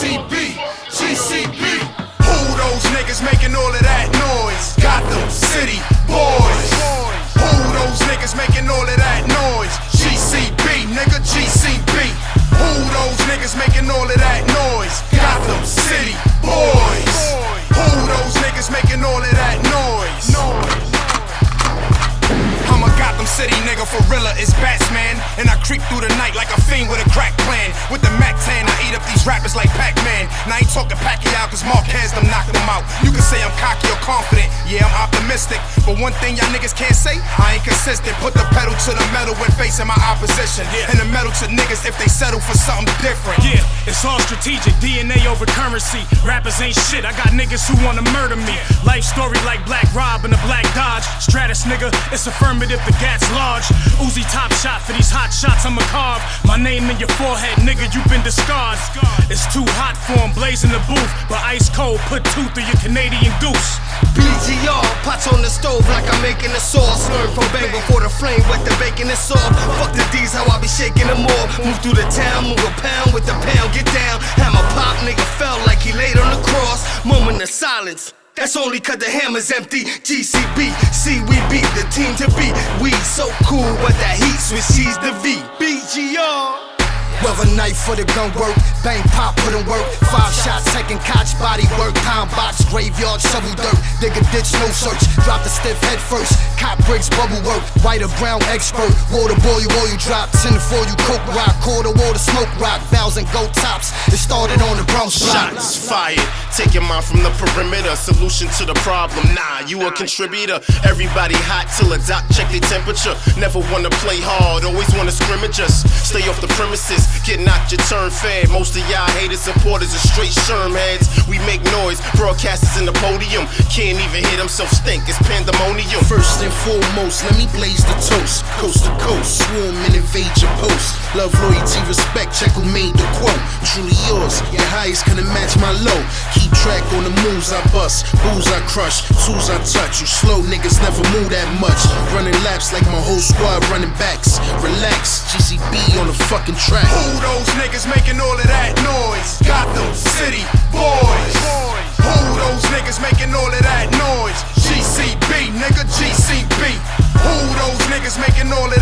GCB. Who those niggas making all of that noise? Gotham City boys. Who those niggas making all of that noise? GCB, nigga, GCB. Who those niggas making all of that noise? Gotham City boys. Who those niggas making all of that noise? I'm a Gotham City nigga, for realer is Batsman. And I creep through the night like a fiend with a crack plan. With the Mac 10, I eat up these rappers like Pac-Man. Now I ain't talking Pacquiao, cause Marquez them knocked them out. You can say I'm cocky or confident, yeah, I'm optimistic. But one thing y'all niggas can't say, I ain't consistent. Put the pedal to the metal when facing my opposition. And the metal to niggas if they settle for something different. Yeah, it's all strategic, DNA over currency. Rappers ain't shit, I got niggas who wanna murder me. Life story like Black Rob and a Black Dodge. Stratus nigga, it's affirmative, the gat's large. Uzi top shot for these hot shots, I'ma carve my name in your forehead, nigga, you been discarded. It's too hot for him, blazing the booth, but ice cold, put two through your Canadian goose. BGR, pots on the stove like I'm making a sauce. Learn from bang before the flame, wet the bacon is soft. Fuck the D's, how I be shaking them all. Move through the town, move a pound with the pound, get down. Hammer pop, nigga fell like he laid on the cross. Moment of silence. That's only cause the hammer's empty. GCB, see we beat the team to beat. We so cool, but that heat switch sees the V. BGR. Weather knife for the gun work, bang pop put in work. 5 shots, second catch, body work. Pound box, graveyard, shovel dirt. Dig a ditch, no search, drop the stiff head first. Cop bricks, bubble work, white or brown expert. Water boil you, oil drop, 10 for you, coke rock. Quarter water, smoke rock, valves and gold tops. It started on the Bronx block. Shots fired, take your mind from the perimeter. Solution to the problem, nah, you a contributor. Everybody hot till a doc check their temperature. Never wanna play hard, always wanna scrimmage us. Stay off the premises, get knocked, your turn fed. Most of y'all haters, supporters are straight sherm heads. We make noise, broadcasters in the podium. Can't even hear themselves think, it's pandemonium. First and foremost, let me blaze the toast. Coast to coast, swarm and invade your post. Love, loyalty, respect, check who made the quote. Truly yours, your highest couldn't match my low. Keep track on the moves I bust, booze I crush, tools I touch. You slow niggas never move that much. Running laps like my whole squad running backs. Relax, GCB on the fucking track. Who those niggas making all of that noise? Gotham City boys. Who those niggas making all of that noise? GCB, nigga, GCB. Who those niggas making all of